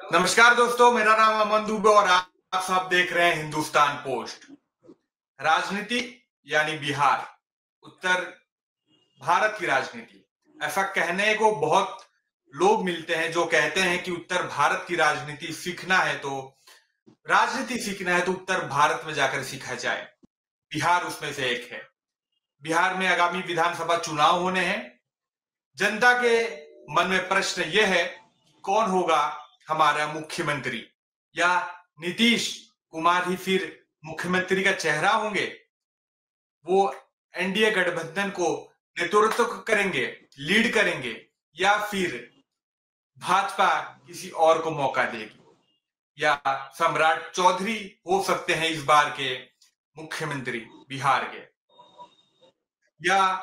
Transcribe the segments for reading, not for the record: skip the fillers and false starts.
नमस्कार दोस्तों, मेरा नाम अमन दुबे और आप सब देख रहे हैं हिंदुस्तान पोस्ट। राजनीति यानी बिहार, उत्तर भारत की राजनीति। ऐसा कहने को बहुत लोग मिलते हैं जो कहते हैं कि उत्तर भारत की राजनीति सीखना है तो उत्तर भारत में जाकर सीखा जाए। बिहार उसमें से एक है। बिहार में आगामी विधानसभा चुनाव होने हैं। जनता के मन में प्रश्न यह है कि कौन होगा हमारा मुख्यमंत्री, या नीतीश कुमार ही फिर मुख्यमंत्री का चेहरा होंगे। वो एनडीए गठबंधन को नेतृत्व करेंगे, लीड करेंगे, या फिर भाजपा किसी और को मौका देगी, या सम्राट चौधरी हो सकते हैं इस बार के मुख्यमंत्री बिहार के, या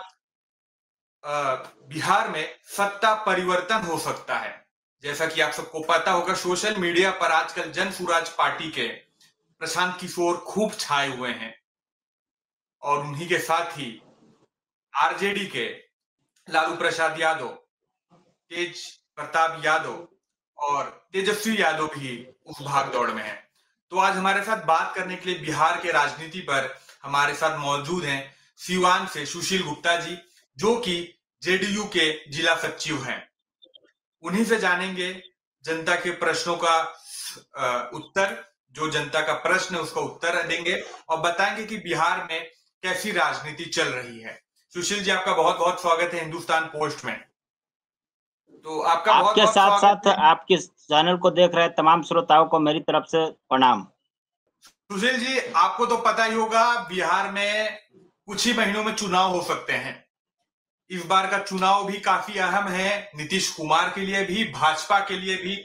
बिहार में सत्ता परिवर्तन हो सकता है। जैसा कि आप सबको पता होगा, सोशल मीडिया पर आजकल जन सुराज पार्टी के प्रशांत किशोर खूब छाए हुए हैं और उन्हीं के साथ ही आरजेडी के लालू प्रसाद यादव, तेज प्रताप यादव और तेजस्वी यादव भी उस भाग दौड़ में हैं। तो आज हमारे साथ बात करने के लिए बिहार के राजनीति पर हमारे साथ मौजूद हैं सीवान से सुशील गुप्ता जी, जो कि जेडीयू के जिला सचिव हैं। उन्हीं से जानेंगे जनता के प्रश्नों का उत्तर, जो जनता का प्रश्न है उसका उत्तर देंगे और बताएंगे कि बिहार में कैसी राजनीति चल रही है। सुशील जी, आपका बहुत बहुत स्वागत है हिंदुस्तान पोस्ट में। तो आपका बहुत आपके बहुत साथ स्वागत साथ आपके चैनल को देख रहे तमाम श्रोताओं को मेरी तरफ से प्रणाम। सुशील जी, आपको तो पता ही होगा, बिहार में कुछ ही महीनों में चुनाव हो सकते हैं। इस बार का चुनाव भी काफी अहम है, नीतीश कुमार के लिए भी, भाजपा के लिए भी,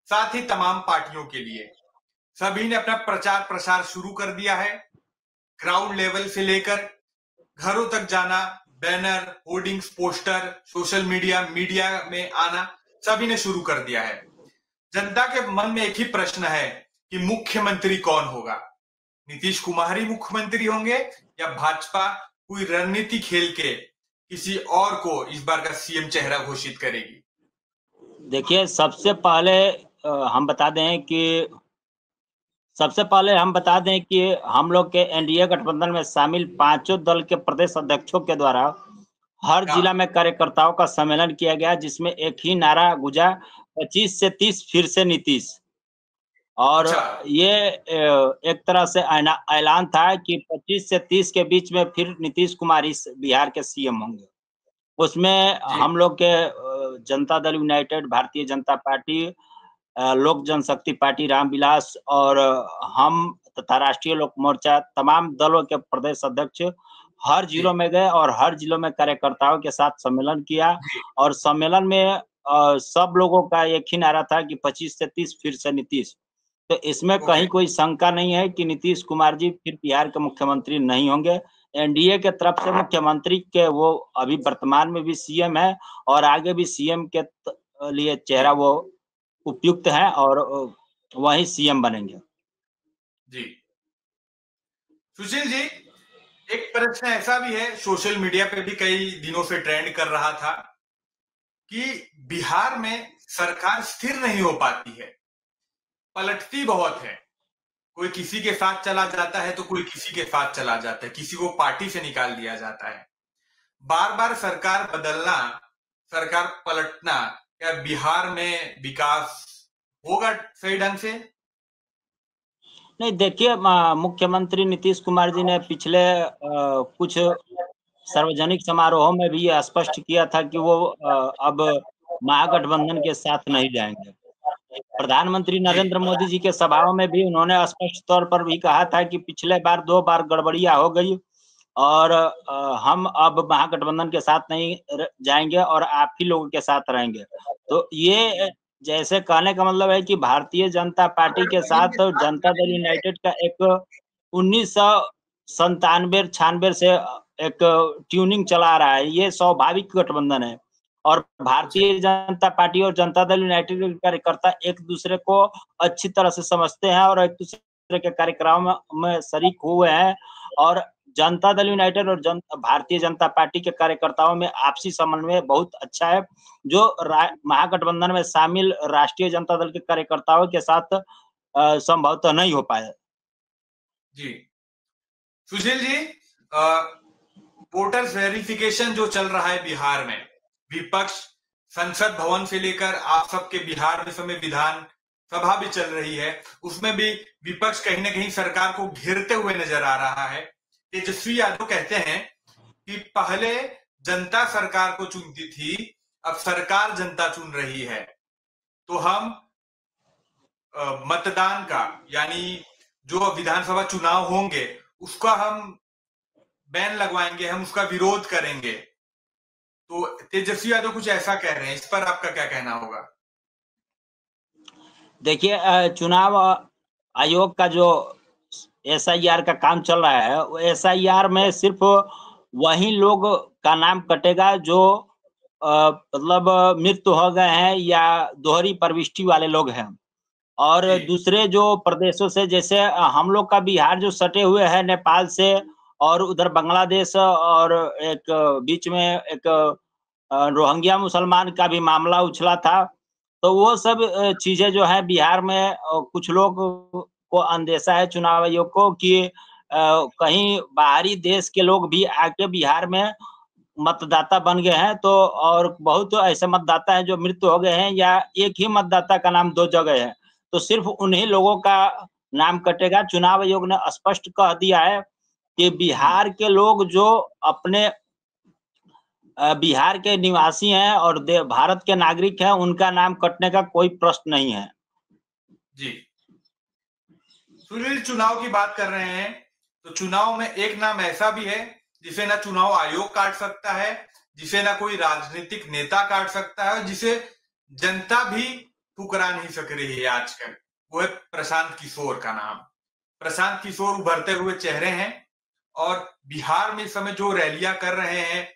साथ ही तमाम पार्टियों के लिए। सभी ने अपना प्रचार प्रसार शुरू कर दिया है। ग्राउंड लेवल से लेकर घरों तक जाना, banner, hoardings, poster, social media में आना, सभी ने शुरू कर दिया है। जनता के मन में एक ही प्रश्न है कि मुख्यमंत्री कौन होगा। नीतीश कुमार ही मुख्यमंत्री होंगे या भाजपा कोई रणनीति खेल के किसी और को इस बार का सीएम चेहरा घोषित करेगी? देखिए, सबसे पहले हम बता दें कि हम लोग के एनडीए गठबंधन में शामिल पांचों दल के प्रदेश अध्यक्षों के द्वारा हर जिला में कार्यकर्ताओं का सम्मेलन किया गया, जिसमें एक ही नारा गुजा, 25 से 30 फिर से नीतीश। और ये एक तरह से ऐलान था कि 25 से 30 के बीच में फिर नीतीश कुमार इस बिहार के सीएम होंगे। उसमें हम लोग के जनता दल यूनाइटेड, भारतीय जनता पार्टी, लोक जनशक्ति पार्टी रामविलास और हम तथा राष्ट्रीय लोक मोर्चा, तमाम दलों के प्रदेश अध्यक्ष हर जिलों में गए और हर जिलों में कार्यकर्ताओं के साथ सम्मेलन किया। और सम्मेलन में सब लोगों का एक ही नारा था कि 25 से 30 फिर से नीतीश। तो इसमें कहीं कोई शंका नहीं है कि नीतीश कुमार जी फिर बिहार के मुख्यमंत्री नहीं होंगे। एनडीए के तरफ से मुख्यमंत्री के वो अभी वर्तमान में भी सीएम है और आगे भी सीएम के लिए चेहरा वो उपयुक्त है और वही सीएम बनेंगे। जी सुशील जी, एक प्रश्न ऐसा भी है, सोशल मीडिया पे भी कई दिनों से ट्रेंड कर रहा था कि बिहार में सरकार स्थिर नहीं हो पाती है, पलटती बहुत है। कोई किसी के साथ चला जाता है तो कोई किसी के साथ चला जाता है, किसी को पार्टी से निकाल दिया जाता है। बार बार सरकार बदलना, सरकार पलटना, क्या बिहार में विकास होगा सही ढंग से? नहीं, देखिए, मुख्यमंत्री नीतीश कुमार जी ने पिछले कुछ सार्वजनिक समारोहों में भी ये स्पष्ट किया था कि वो अब महागठबंधन के साथ नहीं जाएंगे। प्रधानमंत्री नरेंद्र मोदी जी के सभाओं में भी उन्होंने स्पष्ट तौर पर भी कहा था कि पिछले बार 2 बार गड़बड़ियां हो गई और हम अब महागठबंधन के साथ नहीं जाएंगे और आप ही लोगों के साथ रहेंगे। तो ये जैसे कहने का मतलब है कि भारतीय जनता पार्टी के साथ जनता दल यूनाइटेड का एक 1997-96 से एक ट्यूनिंग चला रहा है। ये स्वाभाविक गठबंधन है और भारतीय जनता पार्टी और जनता दल यूनाइटेड के कार्यकर्ता एक दूसरे को अच्छी तरह से समझते हैं और एक दूसरे के कार्यक्रम में शरीक हुए हैं। और जनता दल यूनाइटेड और भारतीय जनता पार्टी के कार्यकर्ताओं में आपसी समन्वय बहुत अच्छा है, जो महागठबंधन में शामिल राष्ट्रीय जनता दल के कार्यकर्ताओं के साथ संभवतः नहीं हो पाया। जी सुशील जी, वोटर्स वेरिफिकेशन जो चल रहा है बिहार में, विपक्ष संसद भवन से लेकर आप सबके बिहार में समय विधान सभा भी चल रही है, उसमें भी विपक्ष कहीं ना कहीं सरकार को घेरते हुए नजर आ रहा है। तेजस्वी यादव कहते हैं कि पहले जनता सरकार को चुनती थी, अब सरकार जनता चुन रही है, तो हम मतदान का, यानी जो विधानसभा चुनाव होंगे उसका हम बैन लगवाएंगे, हम उसका विरोध करेंगे। तो तेजस्वी यादव कुछ ऐसा कह रहे हैं, इस पर आपका क्या कहना होगा? देखिए, चुनाव आयोग का जो SIR का काम चल रहा है, वो SIR में सिर्फ वही लोग का नाम कटेगा जो मतलब मृत्यु हो गए हैं या दोहरी प्रविष्टि वाले लोग हैं। और दूसरे जो प्रदेशों से, जैसे हम लोग का बिहार जो सटे हुए है नेपाल से, और उधर बांग्लादेश, और एक बीच में एक रोहिंग्या मुसलमान का भी मामला उछला था, तो वो सब चीजें जो है बिहार में कुछ लोग को अंदेशा है चुनाव आयोग को कि कहीं बाहरी देश के लोग भी आके बिहार में मतदाता बन गए हैं, तो और बहुत ऐसे मतदाता हैं जो मृत्यु हो गए हैं, या एक ही मतदाता का नाम 2 जगह है, तो सिर्फ उन्हीं लोगों का नाम कटेगा। चुनाव आयोग ने स्पष्ट कह दिया है कि बिहार के लोग जो अपने बिहार के निवासी हैं और भारत के नागरिक हैं, उनका नाम कटने का कोई प्रश्न नहीं है। जी सुनील, चुनाव की बात कर रहे हैं, तो चुनाव में एक नाम ऐसा भी है जिसे ना चुनाव आयोग काट सकता है, जिसे ना कोई राजनीतिक नेता काट सकता है, जिसे जनता भी ठुकरा नहीं सक रही है आजकल, वो है प्रशांत किशोर का नाम। प्रशांत किशोर उभरते हुए चेहरे हैं, और बिहार में इस समय जो रैलियां कर रहे हैं,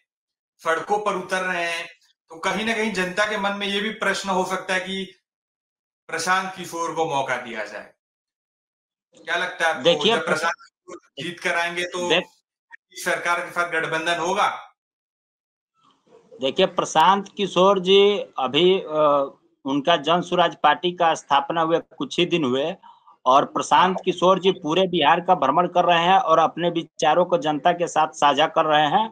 सड़कों पर उतर रहे हैं, तो कहीं ना कहीं जनता के मन में ये भी प्रश्न हो सकता है कि प्रशांत किशोर को मौका दिया जाए। क्या लगता है आपको, देखिए, जब प्रशांत किशोर जीत कर आएंगे तो सरकार के साथ गठबंधन होगा? देखिए, प्रशांत किशोर जी अभी उनका जन स्वराज पार्टी का स्थापना हुए कुछ ही दिन हुए, और प्रशांत किशोर जी पूरे बिहार का भ्रमण कर रहे हैं और अपने विचारों को जनता के साथ साझा कर रहे हैं।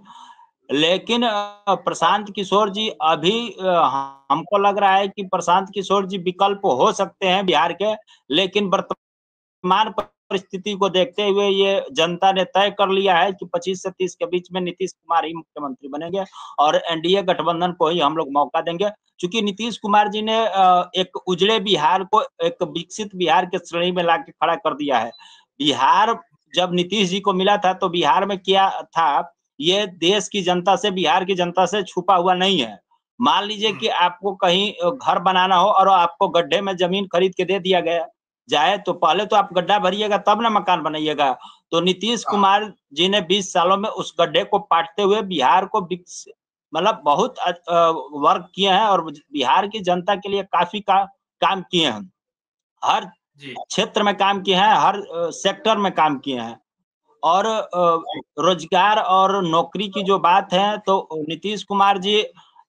लेकिन प्रशांत किशोर जी अभी हमको लग रहा है कि प्रशांत किशोर जी विकल्प हो सकते हैं बिहार के, लेकिन वर्तमान परिस्थिति को देखते हुए ये जनता ने तय कर लिया है कि 25 से 30 के बीच में नीतीश कुमार ही मुख्यमंत्री बनेंगे, और एनडीए गठबंधन को ही हम लोग मौका देंगे। क्योंकि नीतीश कुमार जी ने एक उजड़े बिहार को एक विकसित बिहार के श्रेणी में लाके खड़ा कर दिया है। बिहार जब नीतीश जी को मिला था, तो बिहार में क्या था, ये देश की जनता से, बिहार की जनता से छुपा हुआ नहीं है। मान लीजिए कि आपको कहीं घर बनाना हो और आपको गड्ढे में जमीन खरीद के दे दिया गया जाए, तो पहले तो आप गड्ढा भरिएगा तब ना मकान बनाइएगा। तो नीतीश कुमार जी ने 20 सालों में उस गड्ढे को पाटते हुए बिहार को मतलब बहुत वर्क किए हैं, और बिहार की जनता के लिए काफी काम किए हैं। हर क्षेत्र में काम किए हैं, हर सेक्टर में काम किए हैं। और रोजगार और नौकरी की जो बात है, तो नीतीश कुमार जी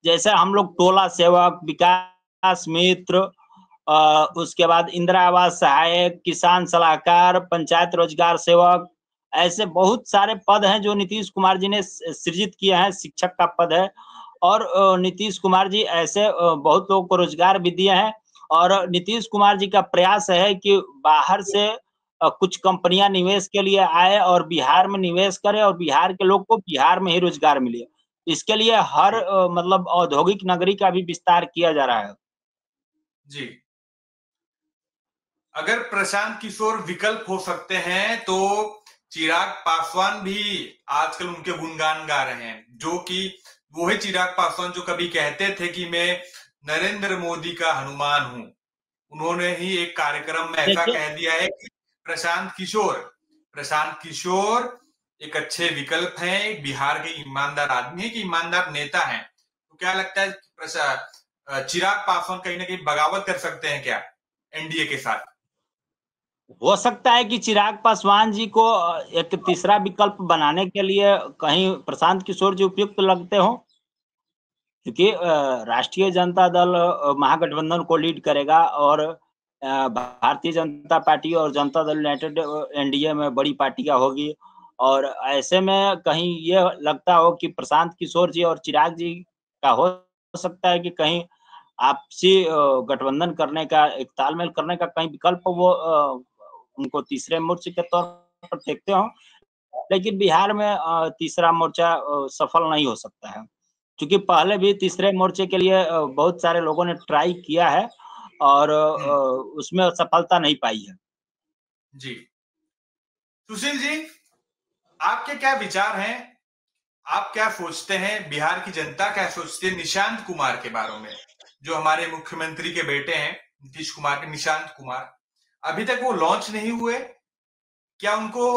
जैसे हम लोग टोला सेवक, विकास मित्र, उसके बाद इंदिरा आवास सहायक, किसान सलाहकार, पंचायत रोजगार सेवक, ऐसे बहुत सारे पद हैं जो नीतीश कुमार जी ने सृजित किए हैं। शिक्षक का पद है, और नीतीश कुमार जी ऐसे बहुत लोगों को रोजगार भी दिए हैं। और नीतीश कुमार जी का प्रयास है कि बाहर से कुछ कंपनियां निवेश के लिए आए और बिहार में निवेश करें, और बिहार के लोग को बिहार में ही रोजगार मिले। इसके लिए हर मतलब औद्योगिक नगरी का भी विस्तार किया जा रहा है। जी, अगर प्रशांत किशोर विकल्प हो सकते हैं, तो चिराग पासवान भी आजकल उनके गुणगान गा रहे हैं, जो कि वो ही चिराग पासवान जो कभी कहते थे कि मैं नरेंद्र मोदी का हनुमान हूं। उन्होंने ही एक कार्यक्रम में ऐसा कह दिया है कि प्रशांत किशोर एक अच्छे विकल्प हैं, एक बिहार के ईमानदार आदमी है, कि ईमानदार नेता हैं। तो क्या लगता है चिराग पासवान कहीं ना कहीं बगावत कर सकते हैं क्या एनडीए के साथ? हो सकता है कि चिराग पासवान जी को एक तीसरा विकल्प बनाने के लिए कहीं प्रशांत किशोर जी उपयुक्त लगते हो, क्योंकि राष्ट्रीय जनता दल महागठबंधन को लीड करेगा और भारतीय जनता पार्टी और जनता दल यूनाइटेड एनडीए में बड़ी पार्टियां होगी, और ऐसे में कहीं ये लगता हो कि प्रशांत किशोर जी और चिराग जी का हो सकता है कि कहीं आपसी गठबंधन करने का, एक तालमेल करने का कहीं विकल्प वो उनको तीसरे मोर्चे के तौर पर देखते हो। लेकिन बिहार में तीसरा मोर्चा सफल नहीं हो सकता है, क्योंकि पहले भी तीसरे मोर्चे के लिए बहुत सारे लोगों ने ट्राई किया है और उसमें सफलता नहीं पाई है। जी, सुशील जी, आपके क्या विचार हैं? आप क्या सोचते हैं, बिहार की जनता क्या सोचती है निशांत कुमार के बारे में, जो हमारे मुख्यमंत्री के बेटे हैं नीतीश कुमार के? निशांत कुमार अभी तक वो लॉन्च नहीं हुए, क्या उनको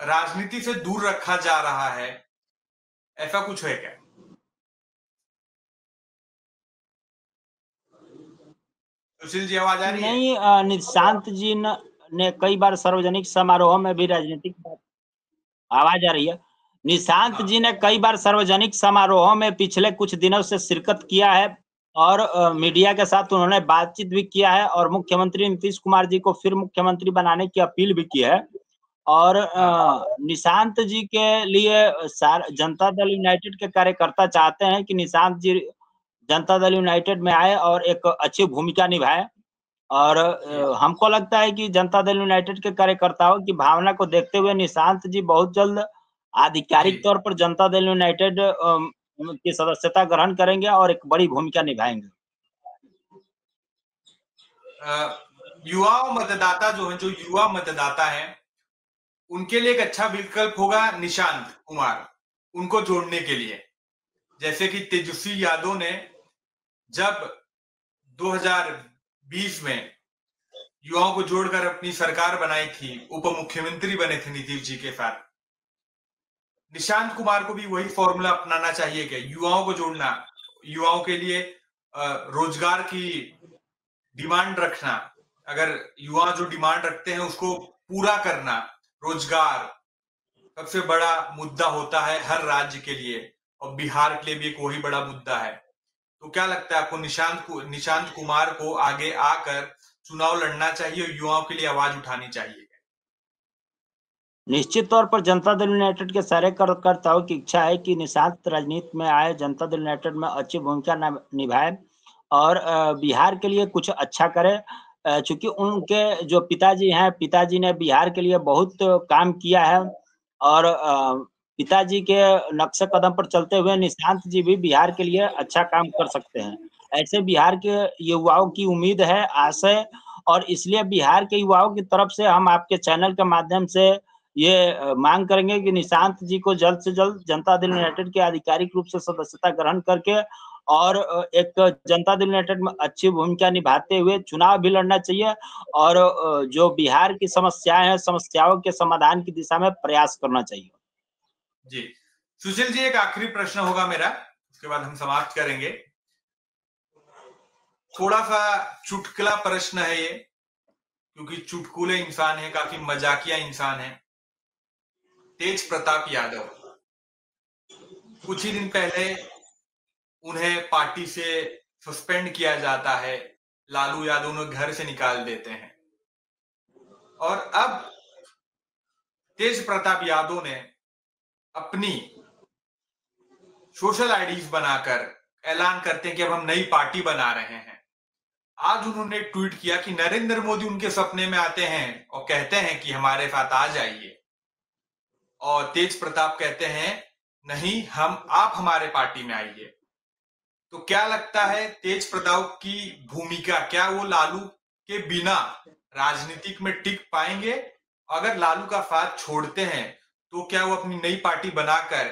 राजनीति से दूर रखा जा रहा है? ऐसा कुछ है क्या? सुशील जी, आवाज आ रही है? नहीं, निशांत जी ने कई बार सार्वजनिक समारोह में भी राजनीतिक आवाज आ रही है। निशांत जी ने कई बार सार्वजनिक समारोहों में पिछले कुछ दिनों से शिरकत किया है और मीडिया के साथ उन्होंने बातचीत भी किया है और मुख्यमंत्री नीतीश कुमार जी को फिर मुख्यमंत्री बनाने की अपील भी की है। और निशांत जी के लिए जनता दल यूनाइटेड के कार्यकर्ता चाहते हैं कि निशांत जी जनता दल यूनाइटेड में आए और एक अच्छी भूमिका निभाए। और हमको लगता है कि जनता दल यूनाइटेड के कार्यकर्ताओं की भावना को देखते हुए निशांत जी बहुत जल्द आधिकारिक तौर पर जनता दल यूनाइटेड की सदस्यता ग्रहण करेंगे और एक बड़ी भूमिका निभाएंगे। युवा मतदाता जो है, जो युवा मतदाता है, उनके लिए एक अच्छा विकल्प होगा निशांत कुमार, उनको जोड़ने के लिए। जैसे कि तेजस्वी यादव ने जब 2020 में युवाओं को जोड़कर अपनी सरकार बनाई थी, उप मुख्यमंत्री बने थे नीतीश जी के साथ, निशांत कुमार को भी वही फॉर्मूला अपनाना चाहिए क्या? युवाओं को जोड़ना, युवाओं के लिए रोजगार की डिमांड रखना, अगर युवा जो डिमांड रखते हैं उसको पूरा करना। रोजगार सबसे बड़ा मुद्दा होता है हर राज्य के लिए, और बिहार के लिए भी एक वही बड़ा मुद्दा है। तो क्या लगता है आपको, निशांत कुमार को आगे आकर चुनाव लड़ना चाहिए और युवाओं के लिए आवाज उठानी चाहिए? निश्चित तौर पर जनता दल यूनाइटेड के सारे कार्यकर्ताओं की इच्छा है कि निशांत राजनीति में आए, जनता दल यूनाइटेड में अच्छी भूमिका निभाए और बिहार के लिए कुछ अच्छा करे, चूंकि उनके जो पिताजी हैं, पिताजी ने बिहार के लिए बहुत काम किया है और पिताजी के नक्शे कदम पर चलते हुए निशांत जी भी बिहार के लिए अच्छा काम कर सकते हैं। ऐसे बिहार के युवाओं की उम्मीद है, आशय, और इसलिए बिहार के युवाओं की तरफ से हम आपके चैनल के माध्यम से ये मांग करेंगे कि निशांत जी को जल्द से जल्द जनता दल यूनाइटेड के आधिकारिक रूप से सदस्यता ग्रहण करके और एक जनता दल यूनाइटेड में अच्छी भूमिका निभाते हुए चुनाव भी लड़ना चाहिए और जो बिहार की समस्याएं हैं, समस्याओं के समाधान की दिशा में प्रयास करना चाहिए। जी, सुशील जी, एक आखिरी प्रश्न होगा मेरा, उसके बाद हम समाप्त करेंगे। थोड़ा सा चुटकुला प्रश्न है ये, क्योंकि चुटकुले इंसान है, काफी मजाकिया इंसान है। तेज प्रताप यादव, कुछ ही दिन पहले उन्हें पार्टी से सस्पेंड किया जाता है, लालू यादव उन्हें घर से निकाल देते हैं, और अब तेज प्रताप यादव ने अपनी सोशल आईडीज बनाकर ऐलान करते हैं कि अब हम नई पार्टी बना रहे हैं। आज उन्होंने ट्वीट किया कि नरेंद्र मोदी उनके सपने में आते हैं और कहते हैं कि हमारे साथ आ जाइए, और तेज प्रताप कहते हैं नहीं, आप हमारे पार्टी में आइए। तो क्या लगता है तेज प्रताप की भूमिका, क्या वो लालू के बिना राजनीतिक में टिक पाएंगे? अगर लालू का साथ छोड़ते हैं तो क्या वो अपनी नई पार्टी बनाकर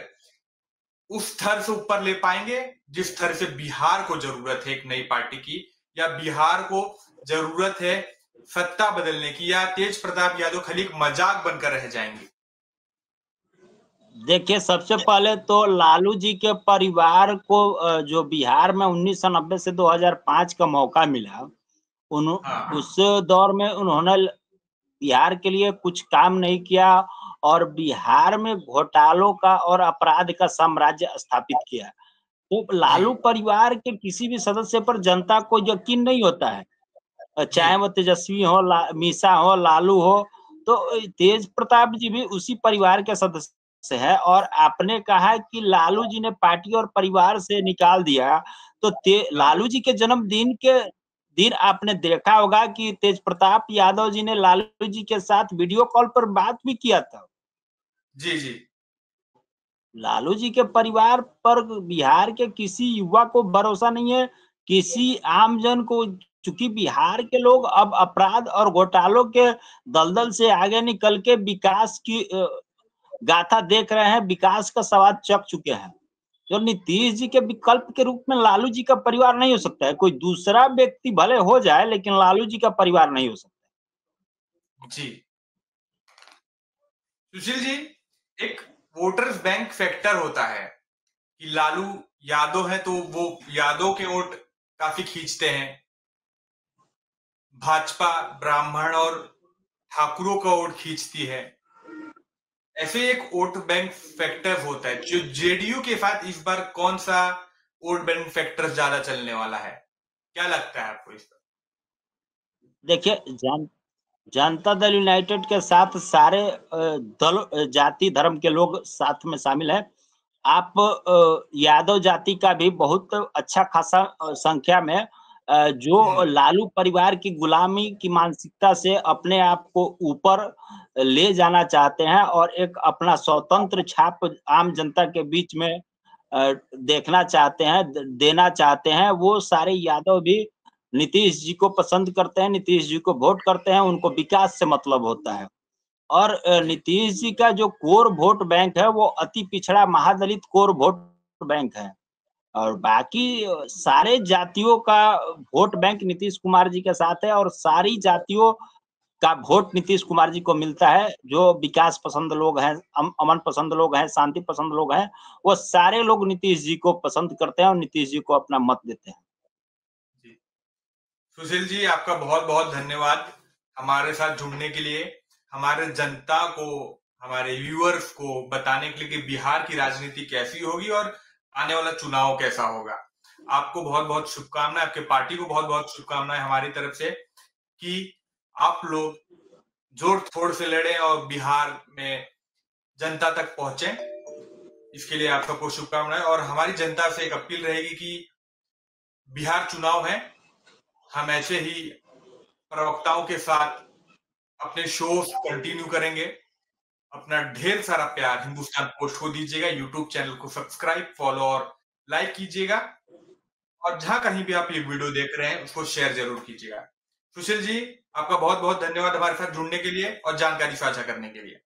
उस स्तर से ऊपर ले पाएंगे जिस स्तर से बिहार को जरूरत है एक नई पार्टी की, या बिहार को जरूरत है सत्ता बदलने की, या तेज प्रताप यादव खाली एक मजाक बनकर रह जाएंगे? देखिए, सबसे पहले तो लालू जी के परिवार को जो बिहार में 1990 से 2005 का मौका मिला, उस दौर में उन्होंने बिहार के लिए कुछ काम नहीं किया और बिहार में घोटालों का और अपराध का साम्राज्य स्थापित किया। तो जी लालू परिवार के किसी भी सदस्य पर जनता को यकीन नहीं होता है। जी चाहे वो तेजस्वी हो, मीसा हो, लालू हो, तो तेज प्रताप जी भी उसी परिवार के सदस्य है। और आपने कहा कि लालू जी ने पार्टी और परिवार से निकाल दिया, तो हाँ लालू जी के जन्मदिन के दिन आपने देखा होगा कि तेज प्रताप यादव जी ने लालू जी के साथ वीडियो कॉल पर बात भी किया था। जी जी लालू जी के परिवार पर बिहार के किसी युवा को भरोसा नहीं है, किसी आमजन को। चूंकि बिहार के लोग अब अपराध और घोटालों के दलदल से आगे निकल के विकास की गाथा देख रहे हैं, विकास का स्वाद चख चुके हैं। जो नीतीश जी के विकल्प के रूप में लालू जी का परिवार नहीं हो सकता है। कोई दूसरा व्यक्ति भले हो जाए, लेकिन लालू जी का परिवार नहीं हो सकता। जी सुशील जी, एक वोटर्स बैंक फैक्टर होता है कि लालू यादव है तो वो यादव के वोट काफी खींचते हैं, भाजपा ब्राह्मण और ठाकुरों का वोट खींचती है। ऐसे एक वोट बैंक फैक्टर होता है। जो जेडीयू के साथ इस बार कौन सा वोट बैंक फैक्टर ज्यादा चलने वाला है, क्या लगता है आपको इस पर? देखिए, जनता दल यूनाइटेड के साथ सारे दल, जाति धर्म के लोग साथ में शामिल हैं। आप यादव जाति का भी बहुत अच्छा खासा संख्या में जो लालू परिवार की गुलामी की मानसिकता से अपने आप को ऊपर ले जाना चाहते हैं और एक अपना स्वतंत्र छाप आम जनता के बीच में देखना चाहते हैं, देना चाहते हैं। वो सारे यादव भी नीतीश जी को पसंद करते हैं, नीतीश जी को वोट करते हैं, उनको विकास से मतलब होता है। और जी नीतीश जी का जो कोर वोट बैंक है, वो अति पिछड़ा महादलित कोर वोट बैंक है। और बाकी सारे जातियों का वोट बैंक नीतीश कुमार जी के साथ है और सारी जातियों का वोट नीतीश कुमार जी को मिलता है। जो विकास पसंद लोग हैं, अमन पसंद लोग हैं, शांति पसंद लोग हैं, वो सारे लोग नीतीश जी को पसंद करते हैं और नीतीश जी को अपना मत देते हैं। जी सुशील जी, आपका बहुत बहुत धन्यवाद हमारे साथ जुड़ने के लिए, हमारे जनता को, हमारे व्यूअर्स को बताने के लिए कि बिहार की राजनीति कैसी होगी और आने वाला चुनाव कैसा होगा। आपको बहुत बहुत शुभकामनाएं, आपके पार्टी को बहुत बहुत शुभकामनाएं हमारी तरफ से कि आप लोग जोर थोड़ से लड़े और बिहार में जनता तक पहुंचे। इसके लिए आप सबको शुभकामनाएं। और हमारी जनता से एक अपील रहेगी कि बिहार चुनाव है, हम ऐसे ही प्रवक्ताओं के साथ अपने शोज कंटिन्यू करेंगे। अपना ढेर सारा प्यार हिंदुस्तान पोस्ट को दीजिएगा, यूट्यूब चैनल को सब्सक्राइब, फॉलो और लाइक कीजिएगा। और जहां कहीं भी आप ये वीडियो देख रहे हैं उसको शेयर जरूर कीजिएगा। सुशील जी, आपका बहुत बहुत धन्यवाद हमारे साथ जुड़ने के लिए और जानकारी साझा करने के लिए।